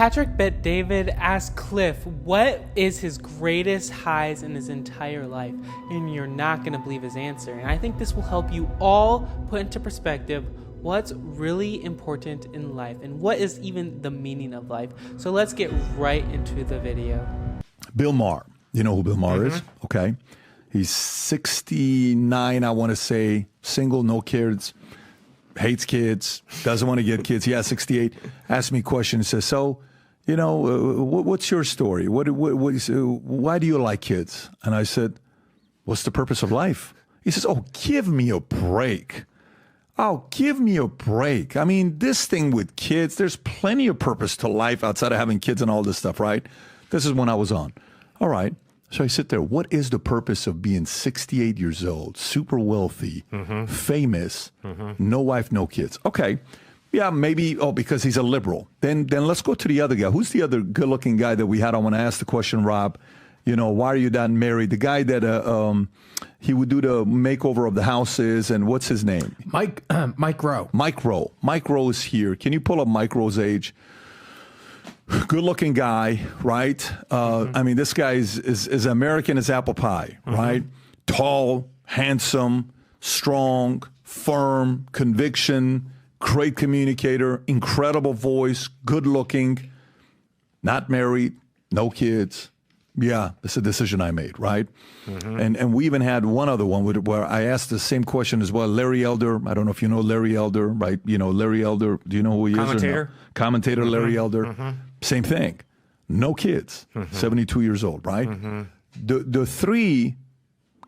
Patrick Bet David asked Cliff what is his greatest highs in his entire life, and you're not going to believe his answer. And I think this will help you all put into perspective what's really important in life and what is even the meaning of life. So let's get right into the video. Bill Maher. You know who Bill Maher is? Okay. He's 69, I want to say, single, no kids, hates kids, doesn't want to get kids. Yeah, 68. Asked me a question and says, so, you know, what's your story? Why do you like kids? And I said, what's the purpose of life? He says, oh, give me a break. Oh, give me a break. I mean, this thing with kids, there's plenty of purpose to life outside of having kids and all this stuff, right? This is when I was on. All right. So I sit there. What is the purpose of being 68 years old, super wealthy, famous, no wife, no kids? Okay. Yeah, maybe, because he's a liberal. Then let's go to the other guy. Who's the other good-looking guy that we had? I want to ask the question, Rob. You know, why are you not married? The guy that he would do the makeover of the houses, and what's his name? Mike Rowe. Mike Rowe. Mike Rowe is here. Can you pull up Mike Rowe's age? Good-looking guy, right? I mean, this guy is as American as apple pie, right? Tall, handsome, strong, firm, conviction, great communicator, incredible voice, good-looking, not married, no kids. Yeah, that's a decision I made, right? And we even had one other one where I asked the same question as well. Larry Elder, I don't know if you know Larry Elder, right? You know, Larry Elder, do you know who he is? Commentator? Or no? Commentator Larry Elder. Same thing. No kids, 72 years old, right? The three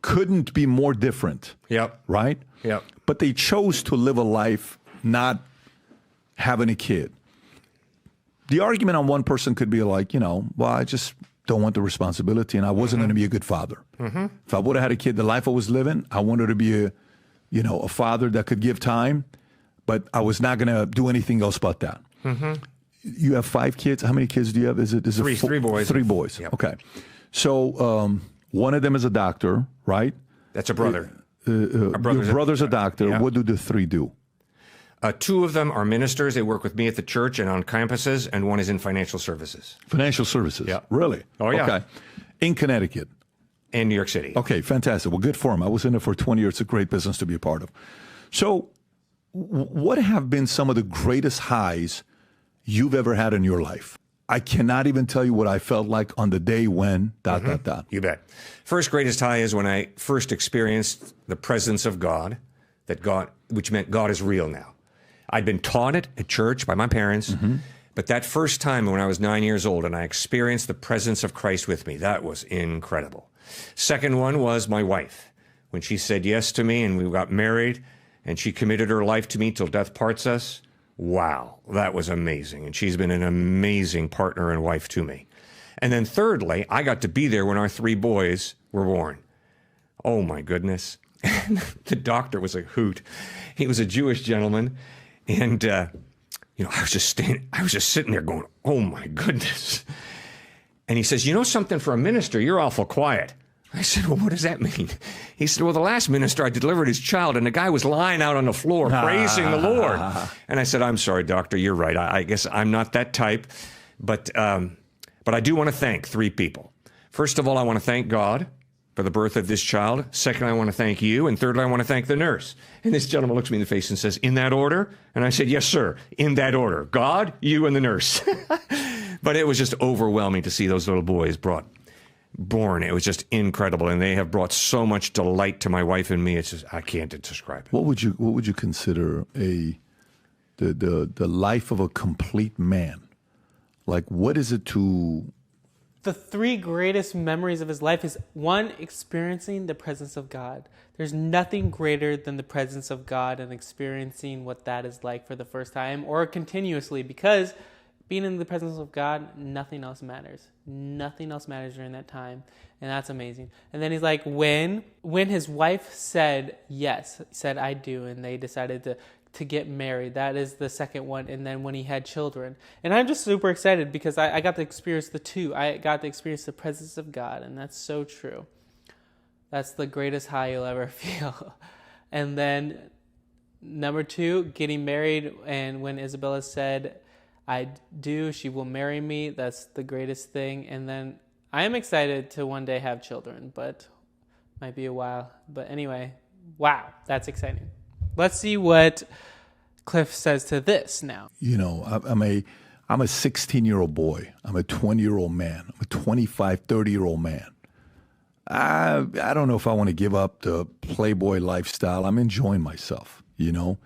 couldn't be more different. Yep. Right? Yep. But they chose to live a life not having a kid. The argument on one person could be like, you know, well, I just don't want the responsibility, and I wasn't going to be a good father. If I would have had a kid, the life I was living, I wanted to be a father that could give time, but I was not going to do anything else but that. You have 5 kids. How many kids do you have? Is it three boys? 3 boys. Yep. Okay. So one of them is a doctor, right? That's a brother. Your brother's a doctor. Yeah. What do the 3 do? 2 of them are ministers. They work with me at the church and on campuses, and one is in financial services. Financial services. Yeah. Really? Oh, yeah. Okay. In Connecticut. In New York City. Okay, fantastic. Well, good for him. I was in it for 20 years. It's a great business to be a part of. So what have been some of the greatest highs you've ever had in your life? I cannot even tell you what I felt like on the day when ... You bet. First greatest high is when I first experienced the presence of God, which meant God is real now. I'd been taught it at church by my parents, but that first time when I was 9 years old and I experienced the presence of Christ with me, that was incredible. Second one was my wife. When she said yes to me and we got married and she committed her life to me till death parts us, wow, that was amazing. And she's been an amazing partner and wife to me. And then thirdly, I got to be there when our 3 boys were born. Oh my goodness. The doctor was a hoot. He was a Jewish gentleman. And, I was just sitting there going, oh my goodness. And he says, you know something, for a minister, you're awful quiet. I said, well, what does that mean? He said, well, the last minister, I delivered his child, and the guy was lying out on the floor praising the Lord. And I said, I'm sorry, doctor, you're right. I guess I'm not that type. But I do want to thank 3 people. First of all, I want to thank God for the birth of this child. Second, I want to thank you. And thirdly, I want to thank the nurse. And this gentleman looks me in the face and says, in that order? And I said, yes, sir, in that order. God, you, and the nurse. But it was just overwhelming to see those little boys born. It was just incredible. And they have brought so much delight to my wife and me. It's just, I can't describe it. What would you consider the life of a complete man? Like, what is it to... The 3 greatest memories of his life is 1, experiencing the presence of God. There's nothing greater than the presence of God and experiencing what that is like for the first time or continuously, because being in the presence of God, nothing else matters. Nothing else matters during that time. And that's amazing. And then he's like, when his wife said yes, said I do, and they decided to get married. That is the second one. And then when he had children. And I'm just super excited because I got to experience the 2. I got to experience the presence of God, and that's so true. That's the greatest high you'll ever feel. And then number 2, getting married, and when Isabella said, I do, she will marry me. That's the greatest thing. And then I am excited to one day have children, but might be a while. But anyway, wow, that's exciting. Let's see what Cliff says to this now. You know, I'm a 16-year-old boy. I'm a 20-year-old man. I'm a 25, 30-year-old man. I don't know if I want to give up the playboy lifestyle. I'm enjoying myself, you know.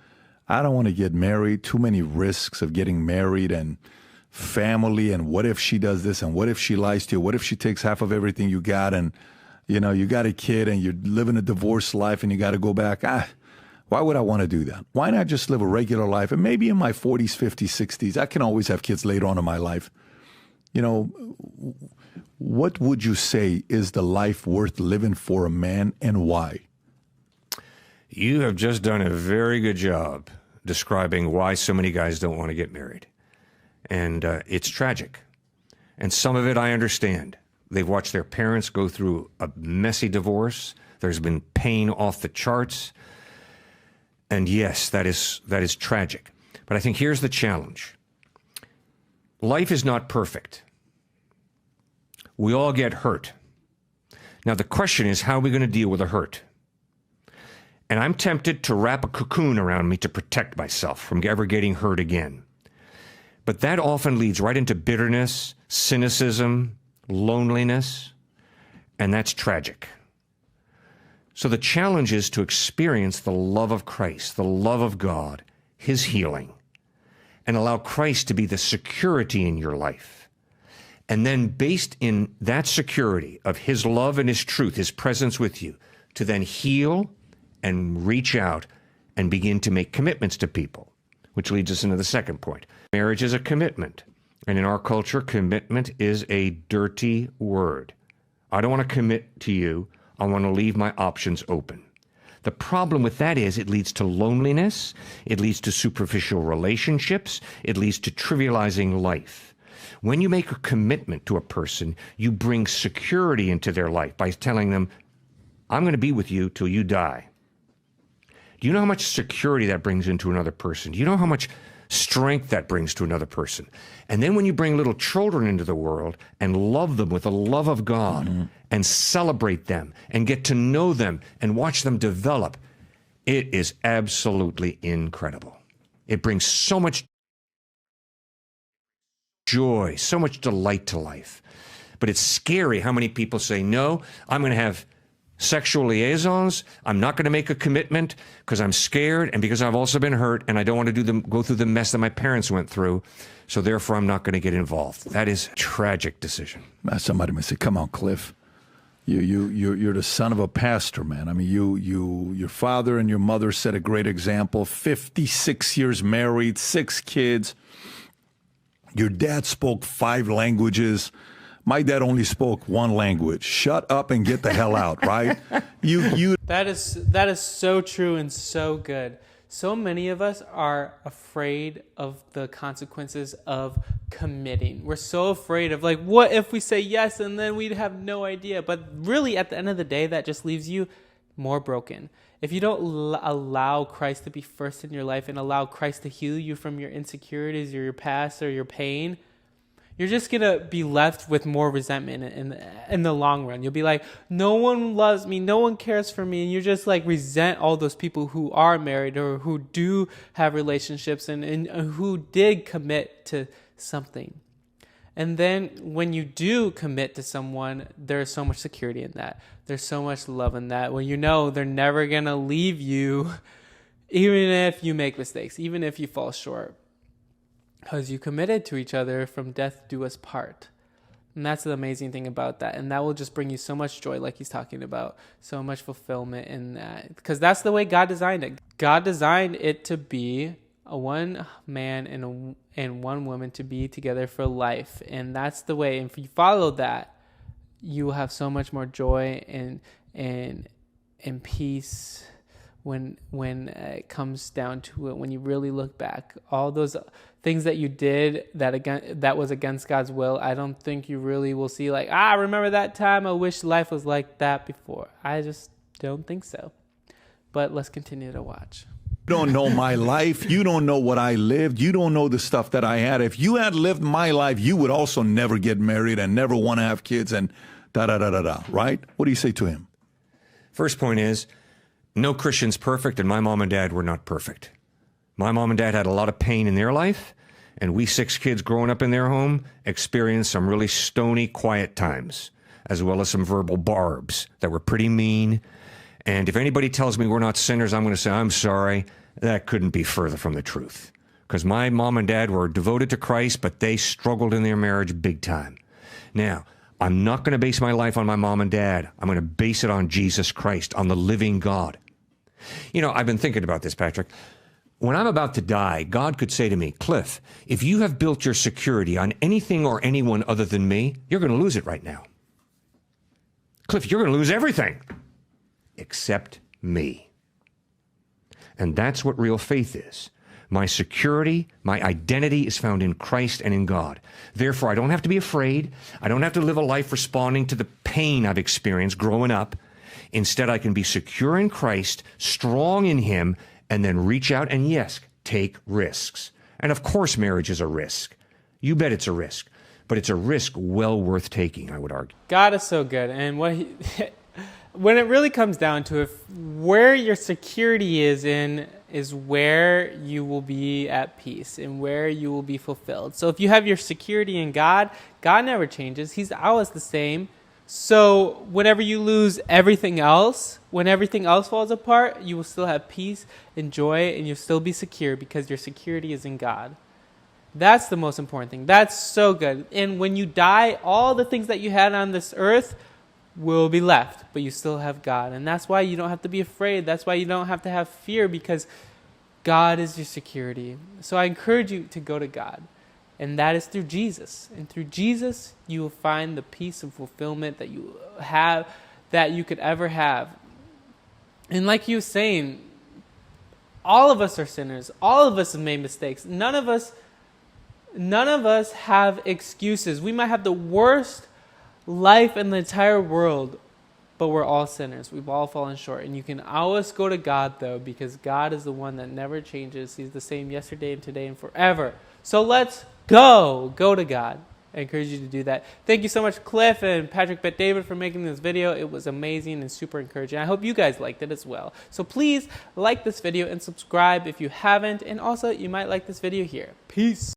I don't want to get married. Too many risks of getting married and family. And what if she does this? And what if she lies to you? What if she takes half of everything you got? And, you know, you got a kid and you're living a divorced life and you got to go back. Why would I want to do that? Why not just live a regular life? And maybe in my 40s, 50s, 60s, I can always have kids later on in my life. You know, what would you say is the life worth living for a man, and why? You have just done a very good job describing why so many guys don't want to get married. And it's tragic. And some of it I understand. They've watched their parents go through a messy divorce. There's been pain off the charts. And yes, that is tragic. But I think here's the challenge. Life is not perfect. We all get hurt. Now the question is, how are we going to deal with the hurt? And I'm tempted to wrap a cocoon around me to protect myself from ever getting hurt again. But that often leads right into bitterness, cynicism, loneliness, and that's tragic. So the challenge is to experience the love of Christ, the love of God, his healing, and allow Christ to be the security in your life. And then based in that security of his love and his truth, his presence with you, to then heal and reach out and begin to make commitments to people, which leads us into the second point. Marriage is a commitment. And in our culture, commitment is a dirty word. I don't want to commit to you. I want to leave my options open. The problem with that is it leads to loneliness. It leads to superficial relationships. It leads to trivializing life. When you make a commitment to a person, you bring security into their life by telling them, I'm going to be with you till you die. Do you know how much security that brings into another person? Do you know how much strength that brings to another person? And then when you bring little children into the world and love them with the love of God and celebrate them and get to know them and watch them develop, it is absolutely incredible. It brings so much joy, so much delight to life. But it's scary how many people say, no, I'm going to have sexual liaisons. I'm not going to make a commitment because I'm scared and because I've also been hurt and I don't want to go through the mess that my parents went through. So therefore, I'm not going to get involved. That is a tragic decision. Somebody might say, "Come on, Cliff. You're the son of a pastor, man. I mean, your father and your mother set a great example. 56 years married, 6 kids. Your dad spoke 5 languages. My dad only spoke 1 language. Shut up and get the hell out, right? That is so true and so good. So many of us are afraid of the consequences of committing. We're so afraid of, like, what if we say yes and then we'd have no idea? But really, at the end of the day, that just leaves you more broken. If you don't allow Christ to be first in your life and allow Christ to heal you from your insecurities or your past or your pain, you're just going to be left with more resentment in the long run. You'll be like, no one loves me, no one cares for me. And you just like resent all those people who are married or who do have relationships and who did commit to something. And then when you do commit to someone, there's so much security in that. There's so much love in that. When you know they're never going to leave you, even if you make mistakes, even if you fall short. Because you committed to each other from death do us part. And that's the amazing thing about that. And that will just bring you so much joy, like he's talking about, so much fulfillment in that. Because that's the way God designed it. God designed it to be a one man and one woman to be together for life. And that's the way. And if you follow that, you will have so much more joy and peace when it comes down to it. When you really look back, all those things that you did that was against God's will, I don't think you really will see like, remember that time? I wish life was like that before. I just don't think so. But let's continue to watch. You don't know my life. You don't know what I lived. You don't know the stuff that I had. If you had lived my life, you would also never get married and never want to have kids and da-da-da-da-da, right? What do you say to him? First point is, no Christian's perfect, and my mom and dad were not perfect. My mom and dad had a lot of pain in their life, and we 6 kids growing up in their home experienced some really stony, quiet times, as well as some verbal barbs that were pretty mean. And if anybody tells me we're not sinners, I'm going to say, I'm sorry. That couldn't be further from the truth. Because my mom and dad were devoted to Christ, but they struggled in their marriage big time. Now, I'm not going to base my life on my mom and dad. I'm going to base it on Jesus Christ, on the living God. You know, I've been thinking about this, Patrick. When I'm about to die, God could say to me, Cliff, if you have built your security on anything or anyone other than me, you're going to lose it right now. Cliff, you're going to lose everything except me. And that's what real faith is. My security, my identity is found in Christ and in God. Therefore, I don't have to be afraid. I don't have to live a life responding to the pain I've experienced growing up. Instead, I can be secure in Christ, strong in Him, and then reach out and, yes, take risks. And of course, marriage is a risk. You bet it's a risk. But it's a risk well worth taking, I would argue. God is so good. And when it really comes down to it, where your security is in is where you will be at peace and where you will be fulfilled. So if you have your security in God, God never changes. He's always the same. So whenever you lose everything else, when everything else falls apart, you will still have peace and joy, and you'll still be secure because your security is in God. That's the most important thing. That's so good. And when you die, all the things that you had on this earth will be left, but you still have God. And that's why you don't have to be afraid. That's why you don't have to have fear, because God is your security. So I encourage you to go to God. And that is through Jesus. And through Jesus, you will find the peace and fulfillment that you have, that you could ever have. And like you were saying, all of us are sinners. All of us have made mistakes. None of us have excuses. We might have the worst life in the entire world, but we're all sinners. We've all fallen short. And you can always go to God, though, because God is the one that never changes. He's the same yesterday and today and forever. So let's go to God. I encourage you to do that. Thank you so much, Cliff and Patrick Bet-David, for making this video. It was amazing and super encouraging. I hope you guys liked it as well. So please like this video and subscribe if you haven't. And also, you might like this video here. Peace.